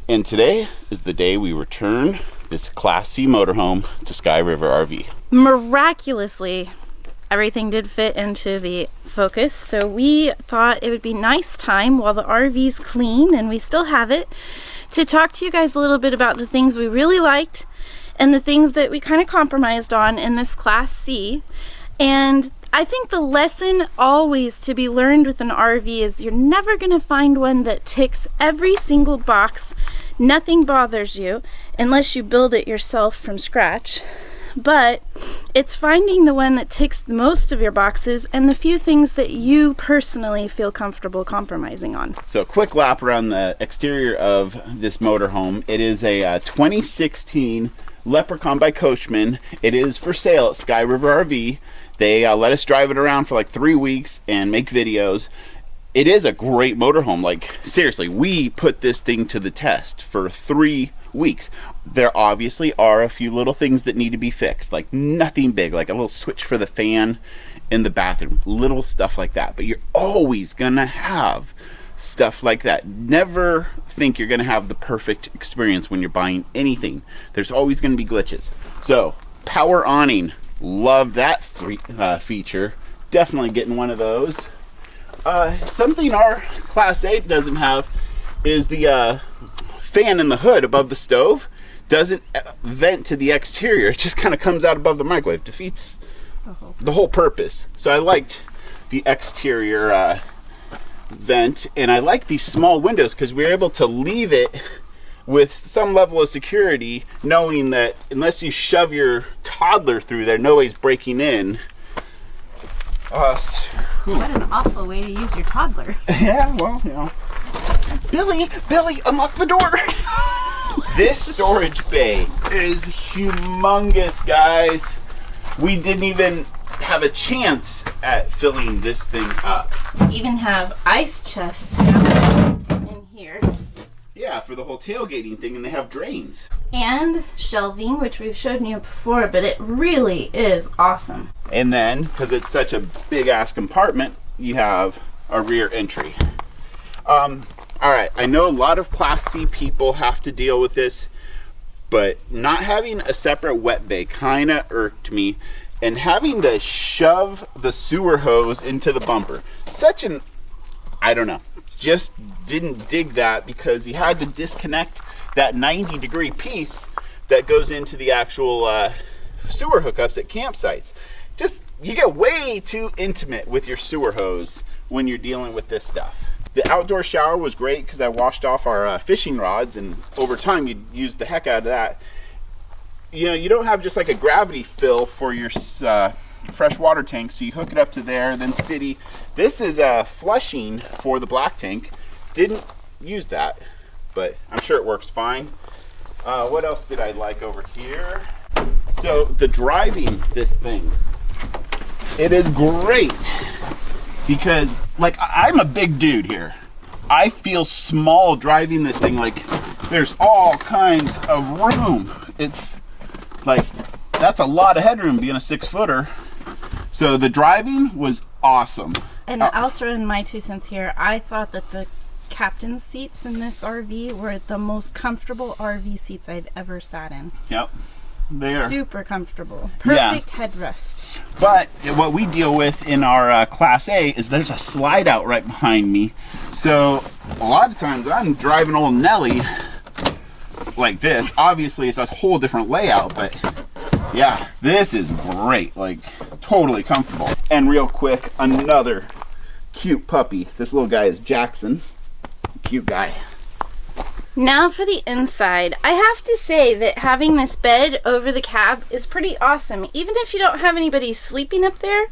And today is the day we return this Class C motorhome to Sky River RV. Miraculously, everything did fit into the Focus, so we thought it would be nice time while the RV's clean, and we still have it, to talk to you guys a little bit about the things we really liked and the things that we kind of compromised on in this Class C. And I think the lesson always to be learned with an RV is you're never going to find one that ticks every single box. Nothing bothers you unless you build it yourself from scratch. But it's finding the one that ticks most of your boxes and the few things that you personally feel comfortable compromising on. So a quick lap around the exterior of this motorhome. It is a 2016 Leprechaun by Coachman. It is for sale at Sky River RV. They let us drive it around for like 3 weeks and make videos. It is a great motorhome. Like, seriously, we put this thing to the test for 3 weeks. There obviously are a few little things that need to be fixed, like nothing big, like a little switch for the fan in the bathroom, little stuff like that. But you're always gonna have stuff like that. Never think you're gonna have the perfect experience when you're buying anything. There's always gonna be glitches. So, power awning. Love that feature. Definitely getting one of those. Something our Class A doesn't have is the fan in the hood above the stove. Doesn't vent to the exterior. It just kind of comes out above the microwave. Defeats the whole purpose. So I liked the exterior vent, and I like these small windows because we were able to leave it with some level of security, knowing that unless you shove your toddler through there, nobody's breaking in. What an awful way to use your toddler. Yeah, well, you know. Billy, unlock the door. This storage bay is humongous, guys. We didn't even have a chance at filling this thing up. Even have ice chests down in here. Yeah, for the whole tailgating thing, and they have drains. And shelving, which we've shown you before, but it really is awesome. And then, because it's such a big-ass compartment, you have a rear entry. All right, I know a lot of Class C people have to deal with this, but not having a separate wet bay kind of irked me, and having to shove the sewer hose into the bumper. Such an, I don't know, just didn't dig that, because you had to disconnect that 90-degree piece that goes into the actual sewer hookups at campsites. Just, you get way too intimate with your sewer hose when you're dealing with this stuff. The outdoor shower was great because I washed off our fishing rods, and over time you'd use the heck out of that. You know, you don't have just like a gravity fill for your fresh water tank, so you hook it up to there. Then city, this is flushing for the black tank. Didn't use that, but I'm sure it works fine. What else did I like over here? So the driving this thing, it is great because, like, I'm a big dude here. I feel small driving this thing. Like, there's all kinds of room. It's like, that's a lot of headroom being a 6-footer. So the driving was awesome. And I'll throw in my 2 cents here. I thought that the captain's seats in this RV were the most comfortable RV seats I've ever sat in. Yep. They're super comfortable. Perfect headrest. But what we deal with in our Class A is there's a slide out right behind me. So a lot of times I'm driving old Nelly like this. Obviously it's a whole different layout, but yeah, this is great. Like, totally comfortable. And real quick, another cute puppy. This little guy is Jackson. Cute guy. Now for the inside. I have to say that having this bed over the cab is pretty awesome. Even if you don't have anybody sleeping up there,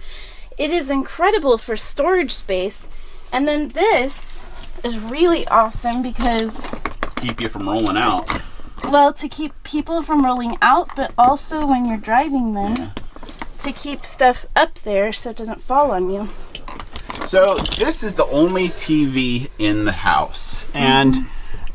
it is incredible for storage space. And then this is really awesome because... keep you from rolling out. Well, to keep people from rolling out, but also when you're driving them, to keep stuff up there so it doesn't fall on you. So this is the only TV in the house. And...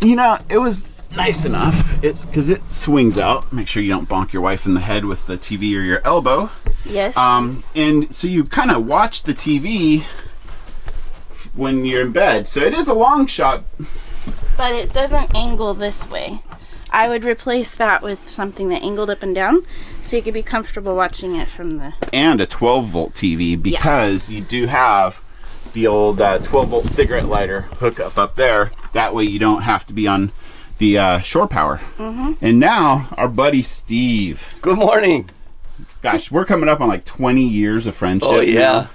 you know, it was nice enough. It's because it swings out. Make sure you don't bonk your wife in the head with the TV or your elbow. Yes. And so you kind of watch the TV when you're in bed. So it is a long shot but it doesn't angle this way. I would replace that with something that angled up and down so you could be comfortable watching it from the... And a 12-volt TV, because you do have the old 12-volt cigarette lighter hookup up there. That way you don't have to be on the shore power. And now our buddy Steve. Good morning. Gosh, we're coming up on like 20 years of friendship. Oh, yeah. Now.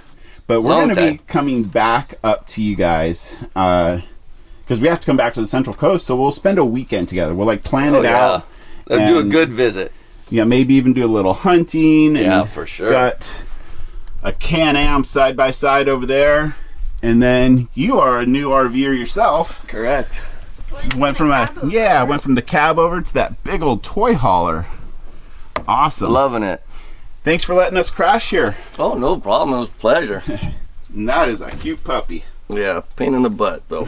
But we're going to be time. coming back up to you guys because we have to come back to the Central Coast, so we'll spend a weekend together. We'll like plan it out. Let's do a good visit. Yeah, maybe even do a little hunting. Yeah, and for sure. Got a Can-Am side by side over there, and then you are a new RVer yourself. Correct. Went from the cab over to that big old toy hauler. Awesome. Loving it. Thanks for letting us crash here. Oh, no problem. It was a pleasure. And that is a cute puppy. Yeah, pain in the butt though.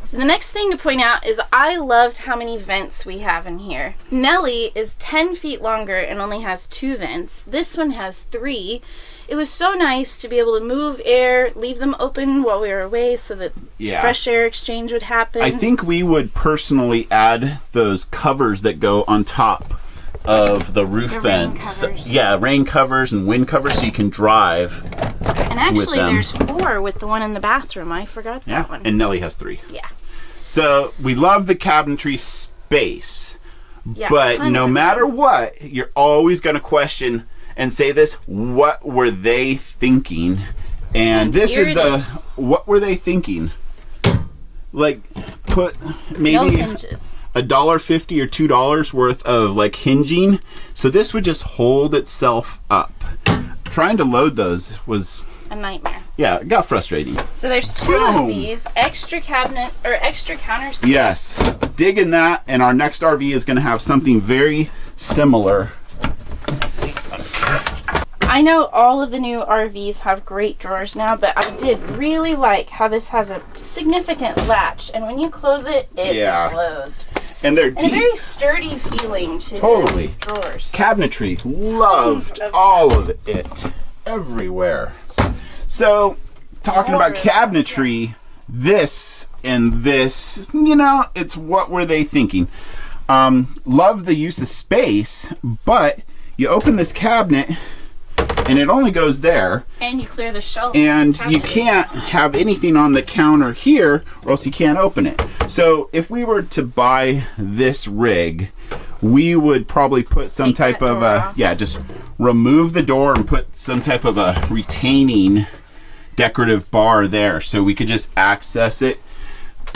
So the next thing to point out is I loved how many vents we have in here. Nellie is 10 feet longer and only has 2 vents. This one has 3. It was so nice to be able to move air, leave them open while we were away so that fresh air exchange would happen. I think we would personally add those covers that go on top of the roof vents. Rain covers and wind covers so you can drive. And actually there's 4 with the one in the bathroom. I forgot that one. And Nellie has 3. Yeah. So we love the cabinetry space, but no matter what, you're always going to question and say this: what were they thinking? And this is what were they thinking? Like, put maybe hinges. $1.50 or $2 worth of like hinging, so this would just hold itself up. Trying to load those was a nightmare. Yeah, it got frustrating. So there's 2 of these extra cabinet or extra counter space. Yes, digging that, and our next RV is going to have something very similar. Let's see. I know all of the new RVs have great drawers now, but I did really like how this has a significant latch, and when you close it, it's closed. And they're deep. And a very sturdy feeling to Totally. the drawers. Cabinetry, loved all of it, everywhere. So, talking about cabinetry, this and this, you know, it's what were they thinking? Love the use of space, but you open this cabinet and it only goes there. And you clear the shelf. And you can't have anything on the counter here or else you can't open it. So if we were to buy this rig, we would probably put some type of just remove the door and put some type of a retaining decorative bar there so we could just access it.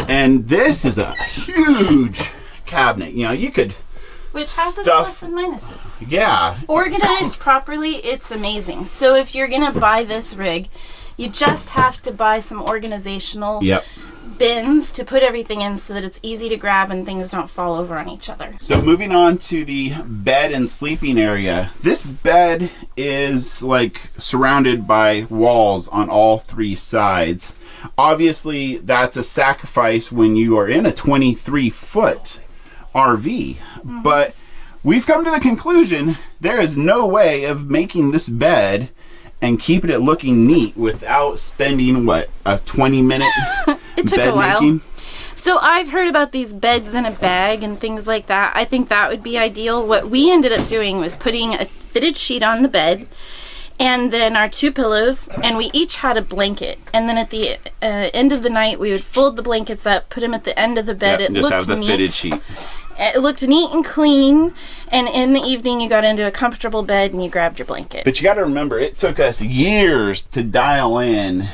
And this is a huge cabinet. You know, you could which has its plus and minuses. Yeah. Organized properly, it's amazing. So if you're gonna buy this rig, you just have to buy some organizational bins to put everything in so that it's easy to grab and things don't fall over on each other. So moving on to the bed and sleeping area. This bed is like surrounded by walls on all 3 sides. Obviously, that's a sacrifice when you are in a 23-foot RV. But we've come to the conclusion there is no way of making this bed and keeping it looking neat without spending, what, a 20-minute It took bed a while. making? So I've heard about these beds in a bag and things like that. I think that would be ideal. What we ended up doing was putting a fitted sheet on the bed and then our 2 pillows, and we each had a blanket. And then at the end of the night, we would fold the blankets up, put them at the end of the bed. It just have the fitted sheet. It looked neat and clean, and in the evening you got into a comfortable bed and you grabbed your blanket. But you got to remember, it took us years to dial in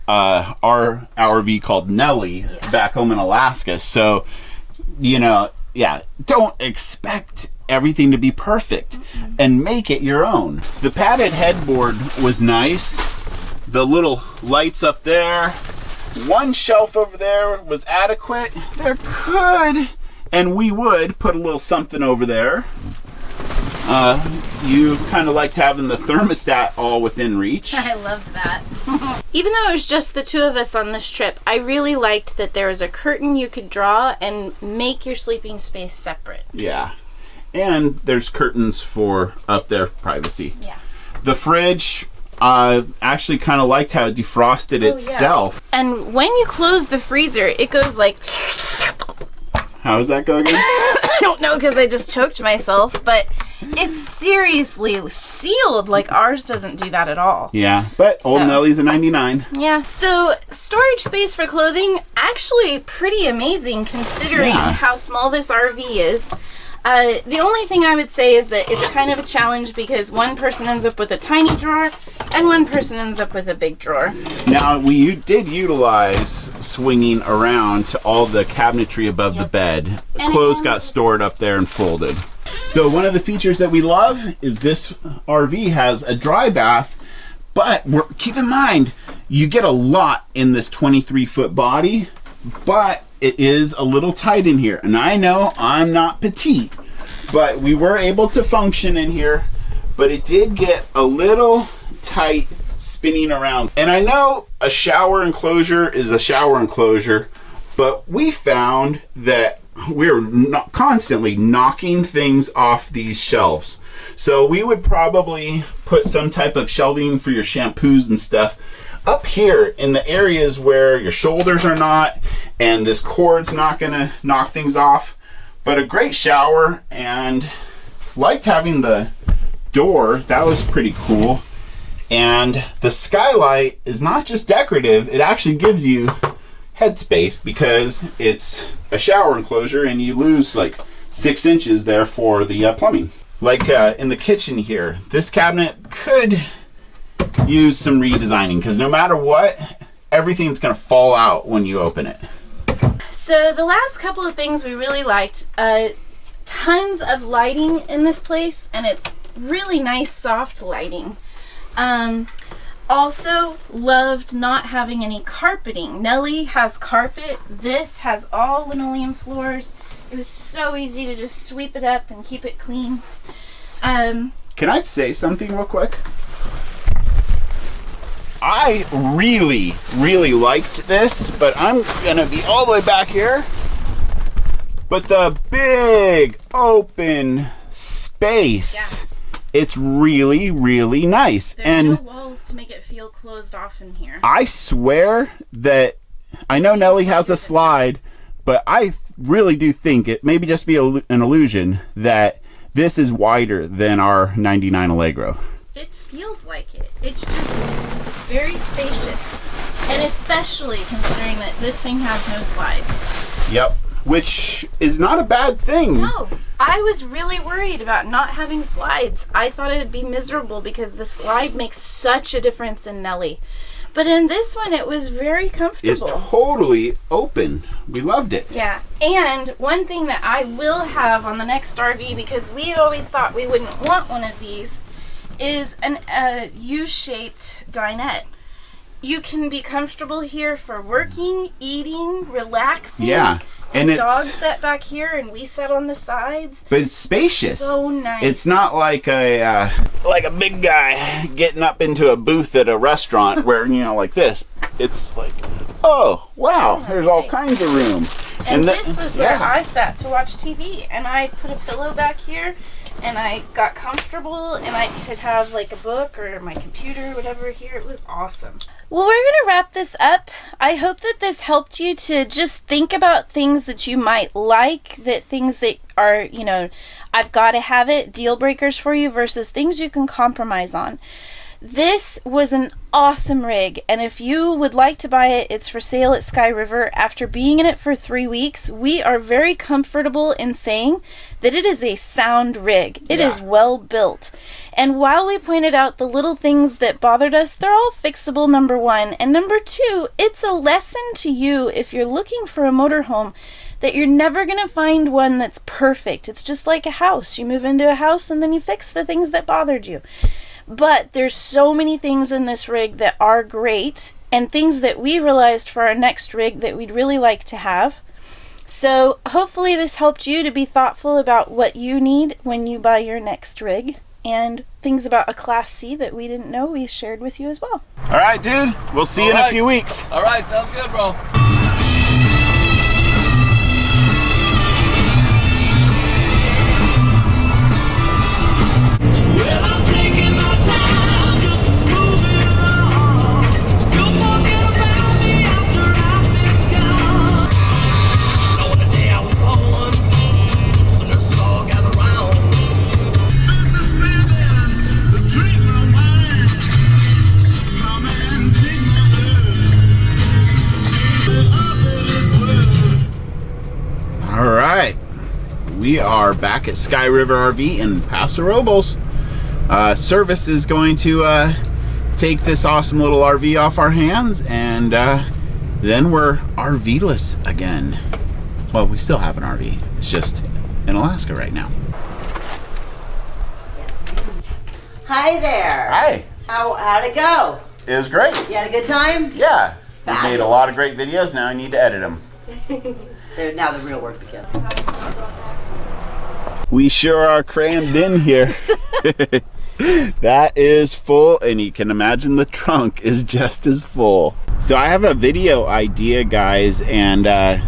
our RV called Nellie back home in Alaska. So, you know, don't expect everything to be perfect and make it your own. The padded headboard was nice. The little lights up there. One shelf over there was adequate. There could, and we would, put a little something over there. You kind of liked having the thermostat all within reach. I loved that. Even though it was just the 2 of us on this trip, I really liked that there was a curtain you could draw and make your sleeping space separate. Yeah. And there's curtains for up there privacy. Yeah. The fridge, actually kind of liked how it defrosted itself. And when you close the freezer, it goes like How does that go again? I don't know because I just choked myself, but it's seriously sealed. Like ours doesn't do that at all. Yeah, but old So- Nellie's a 99. Yeah. So storage space for clothing, actually pretty amazing considering Yeah. how small this RV is. The only thing I would say is that it's kind of a challenge because one person ends up with a tiny drawer and one person ends up with a big drawer. Now, we did utilize swinging around to all the cabinetry above the bed. And Clothes again, got stored up there and folded. So one of the features that we love is this RV has a dry bath, but keep in mind, you get a lot in this 23-foot body, but it is a little tight in here. And I know I'm not petite, but we were able to function in here, but it did get a little tight spinning around. And I know a shower enclosure is a shower enclosure, but we found that we're not constantly knocking things off these shelves. So we would probably put some type of shelving for your shampoos and stuff up here in the areas where your shoulders are not and this cord's not gonna knock things off. But a great shower, and liked having the door. That was pretty cool. And the skylight is not just decorative, it actually gives you headspace because it's a shower enclosure and you lose like 6 inches there for the plumbing. Like in the kitchen here, this cabinet could use some redesigning because no matter what, everything's gonna fall out when you open it. So the last couple of things we really liked, tons of lighting in this place, and it's really nice soft lighting. Also loved not having any carpeting. Nellie has carpet. This has all linoleum floors. It was so easy to just sweep it up and keep it clean. Can I say something real quick? I really liked this, but I'm gonna be all the way back here. But the big open space, it's really nice. There's and no walls to make it feel closed off in here. I swear that I know Nellie has a slide, but I really do think it maybe just be an illusion that this is wider than our 99 Allegro. It feels like it. It's just very spacious. And especially considering that this thing has no slides. Yep, which is not a bad thing. No, I was really worried about not having slides. I thought it would be miserable because the slide makes such a difference in Nellie. But in this one, it was very comfortable. It's totally open. We loved it. Yeah, and one thing that I will have on the next RV, because we had always thought we wouldn't want one of these, is a U-shaped dinette. You can be comfortable here for working, eating, relaxing. Yeah, and it's dog sat back here, and we sat on the sides. but it's spacious. So nice. It's not like a big guy getting up into a booth at a restaurant where, you know, like this. It's like, oh wow, there's all kinds of room. And this was where I sat to watch TV, and I put a pillow back here, and I got comfortable, and I could have like a book or my computer or whatever here. It was awesome. Well, we're gonna wrap this up. I hope that this helped you to just think about things that you might like, that things that are, you know, I've got to have it, deal breakers for you versus things you can compromise on. This was an awesome rig, and if you would like to buy it, it's for sale at Sky River. After being in it for 3 weeks, we are very comfortable in saying that it is a sound rig. It is well built. And while we pointed out the little things that bothered us, they're all fixable, number one. And number two, it's a lesson to you if you're looking for a motorhome that you're never going to find one that's perfect. It's just like a house. You move into a house and then you fix the things that bothered you. But there's so many things in this rig that are great and things that we realized for our next rig that we'd really like to have. So hopefully this helped you to be thoughtful about what you need when you buy your next rig, and things about a Class C that we didn't know we shared with you as well. All right, dude. We'll see you in a few weeks. All right, sounds good, bro. Know the day I was born. We are back at Sky River RV in Paso Robles. Service is going to take this awesome little RV off our hands, and then we're RV-less again. Well, we still have an RV. It's just in Alaska right now. Hi there. Hi. How'd it go? It was great. You had a good time? Yeah. We made a lot of great videos. Now I need to edit them. Now the real work begins. We sure are crammed in here. That is full, and you can imagine the trunk is just as full. So I have a video idea, guys, and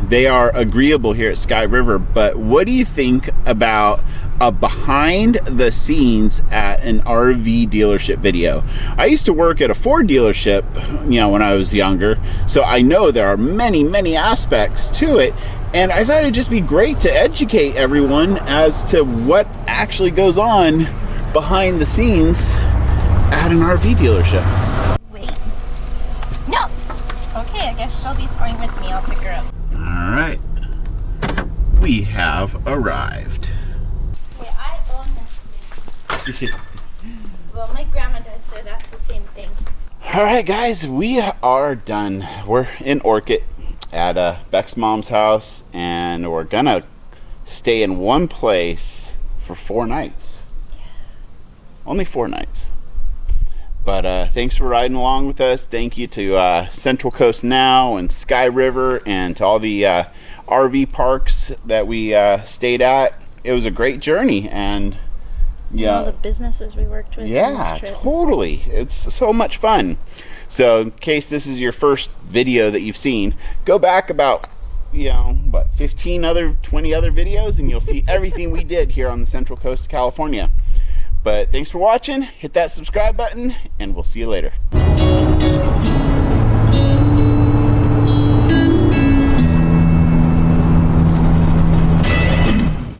they are agreeable here at Sky River, but what do you think about a behind the scenes at an RV dealership video? I used to work at a Ford dealership, you know, when I was younger, so I know there are many aspects to it, and I thought it'd just be great to educate everyone as to what actually goes on behind the scenes at an RV dealership. Wait. No! Okay, I guess Shelby's going with me. I'll pick her up. All right. We have arrived. Wait, I own this. Well, my grandma does, so that's the same thing. All right, guys, we are done. We're in Orchid at Beck's mom's house, and we're gonna stay in one place for 4 nights. Only 4 nights. But thanks for riding along with us. Thank you to Central Coast Now and Sky River, and to all the RV parks that we stayed at. It was a great journey, and yeah, all the businesses we worked with. yeah, on this trip. totally. It's so much fun. So in case this is your first video that you've seen, go back about, you know, what, 20 other videos, and you'll see everything we did here on the Central Coast of California. But thanks for watching. Hit that subscribe button, and we'll see you later.